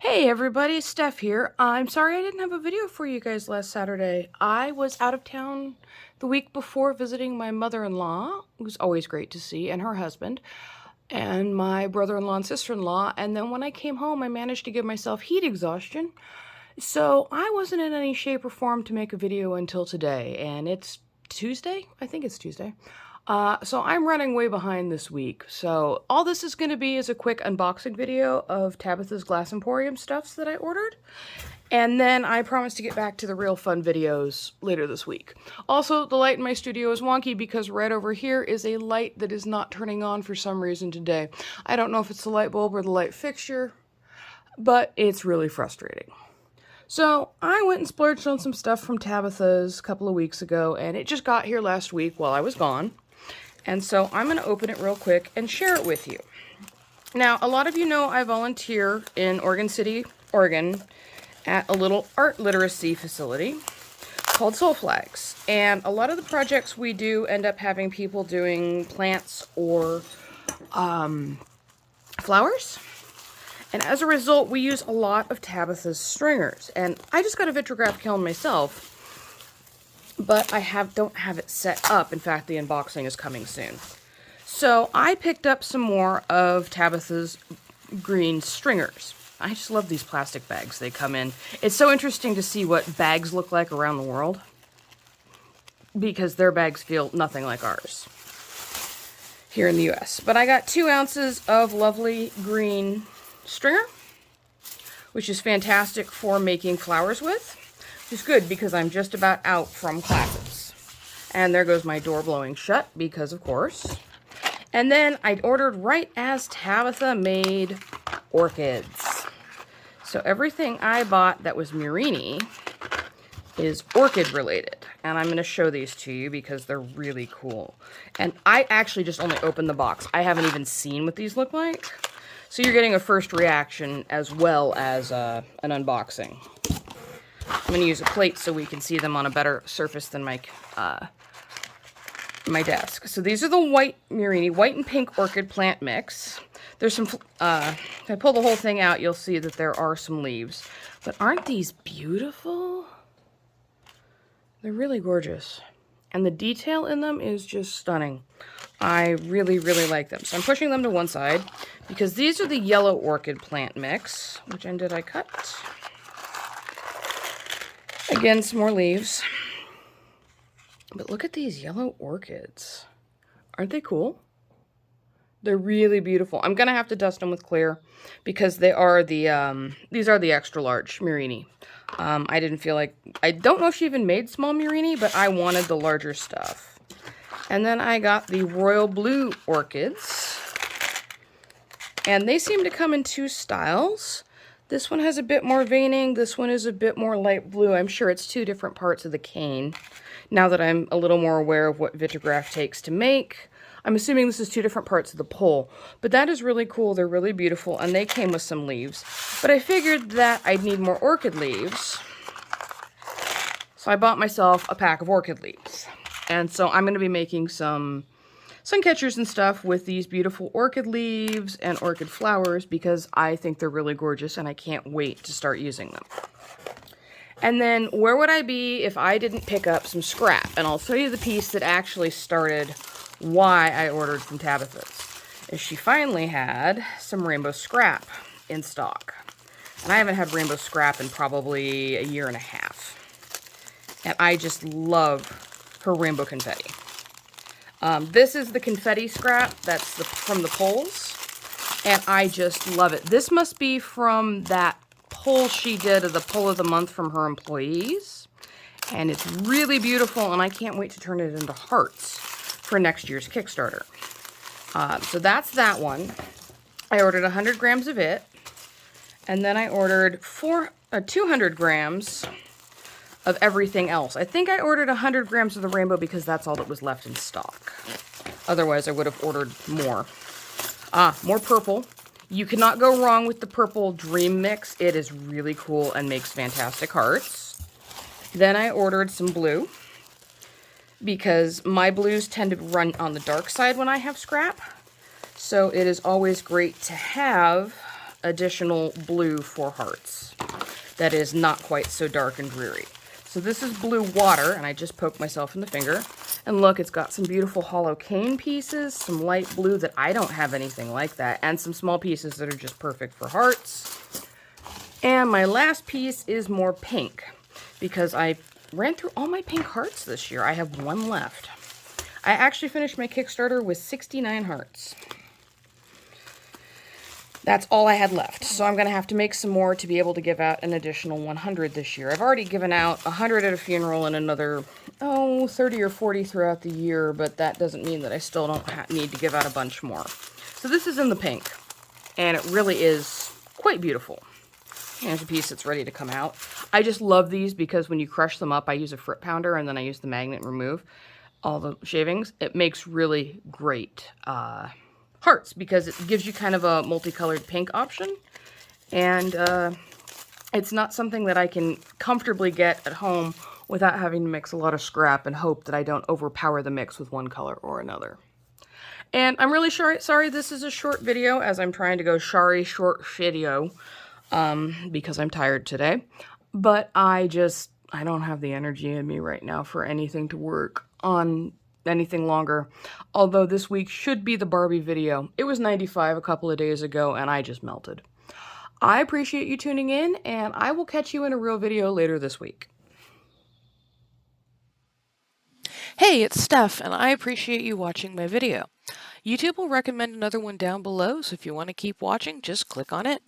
Hey everybody, Steph here. I'm sorry I didn't have a video for you guys last Saturday. I was out of town the week before visiting my mother-in-law, who's always great to see, and her husband, and my brother-in-law and sister-in-law, and then when I came home I managed to give myself heat exhaustion, so I wasn't in any shape or form to make a video until today, and it's Tuesday? I think it's Tuesday. So I'm running way behind this week. So all this is going to be is a quick unboxing video of Tabitha's Glass Emporium stuffs that I ordered. And then I promise to get back to the real fun videos later this week. Also, the light in my studio is wonky because right over here is a light that is not turning on for some reason today. I don't know if it's the light bulb or the light fixture, but it's really frustrating. So I went and splurged on some stuff from Tabitha's a couple of weeks ago, and it just got here last week while I was gone. And so I'm going to open it real quick and share it with you. Now, a lot of you know I volunteer in Oregon City, Oregon, at a little art literacy facility called Soul Flags. And a lot of the projects we do end up having people doing plants or flowers. And as a result, we use a lot of Tabitha's stringers. And I just got a vitrograph kiln myself, but I don't have it set up. In fact, the unboxing is coming soon. So I picked up some more of Tabitha's green stringers. I just love these plastic bags they come in. It's so interesting to see what bags look like around the world, because their bags feel nothing like ours here in the US. But I got 2 ounces of lovely green stringer, which is fantastic for making flowers with. Which is good because I'm just about out from classes. And there goes my door blowing shut because of course. And then I ordered right as Tabitha made orchids. So everything I bought that was Murini is orchid related. And I'm going to show these to you because they're really cool. And I actually just only opened the box. I haven't even seen what these look like. So you're getting a first reaction as well as an unboxing. I'm going to use a plate so we can see them on a better surface than my desk. So these are the white Murini, white and pink orchid plant mix. There's some, if I pull the whole thing out, you'll see that there are some leaves. But aren't these beautiful? They're really gorgeous. And the detail in them is just stunning. I really, really like them. So I'm pushing them to one side because these are the yellow orchid plant mix. Which end did I cut? Again, some more leaves. But look at these yellow orchids. Aren't they cool? They're really beautiful. I'm going to have to dust them with clear because they are the, these are the extra large Murini. I didn't feel like, I don't know if she even made small Murini, but I wanted the larger stuff. And then I got the royal blue orchids. And they seem to come in 2 styles. This one has a bit more veining. This one is a bit more light blue. I'm sure it's 2 different parts of the cane. Now that I'm a little more aware of what vitrograph takes to make, I'm assuming this is 2 different parts of the pole. But that is really cool. They're really beautiful, and they came with some leaves. But I figured that I'd need more orchid leaves. So I bought myself a pack of orchid leaves. And so I'm going to be making some sun catchers and stuff with these beautiful orchid leaves and orchid flowers because I think they're really gorgeous and I can't wait to start using them. And then where would I be if I didn't pick up some scrap? And I'll show you the piece that actually started why I ordered from Tabitha's. Is she finally had some rainbow scrap in stock. And I haven't had rainbow scrap in probably a year and a half. And I just love her rainbow confetti. This is the confetti scrap that's from the poles, and I just love it. This must be from that poll she did of the poll of the month from her employees, and it's really beautiful, and I can't wait to turn it into hearts for next year's Kickstarter. So that's that one. I ordered 100 grams of it, and then I ordered 200 grams of everything else. I think I ordered 100 grams of the rainbow because that's all that was left in stock. Otherwise, I would have ordered more. More purple. You cannot go wrong with the purple Dream Mix. It is really cool and makes fantastic hearts. Then I ordered some blue because my blues tend to run on the dark side when I have scrap. So it is always great to have additional blue for hearts that is not quite so dark and dreary. So this is blue water, and I just poked myself in the finger. And look, it's got some beautiful hollow cane pieces, some light blue that I don't have anything like that, and some small pieces that are just perfect for hearts. And my last piece is more pink, because I ran through all my pink hearts this year. I have one left. I actually finished my Kickstarter with 69 hearts. That's all I had left, so I'm going to have to make some more to be able to give out an additional 100 this year. I've already given out 100 at a funeral and another, 30 or 40 throughout the year, but that doesn't mean that I still don't need to give out a bunch more. So this is in the pink, and it really is quite beautiful. Here's a piece that's ready to come out. I just love these because when you crush them up, I use a fruit pounder, and then I use the magnet and remove all the shavings. It makes really great hearts because it gives you kind of a multicolored pink option, and it's not something that I can comfortably get at home without having to mix a lot of scrap and hope that I don't overpower the mix with one color or another. And I'm really sorry this is a short video, as I'm trying to go short video because I'm tired today, but I don't have the energy in me right now for anything to work on anything longer, although this week should be the Barbie video. It was 95 a couple of days ago, and I just melted. I appreciate you tuning in, and I will catch you in a real video later this week. Hey, it's Steph, and I appreciate you watching my video. YouTube will recommend another one down below, so if you want to keep watching, just click on it.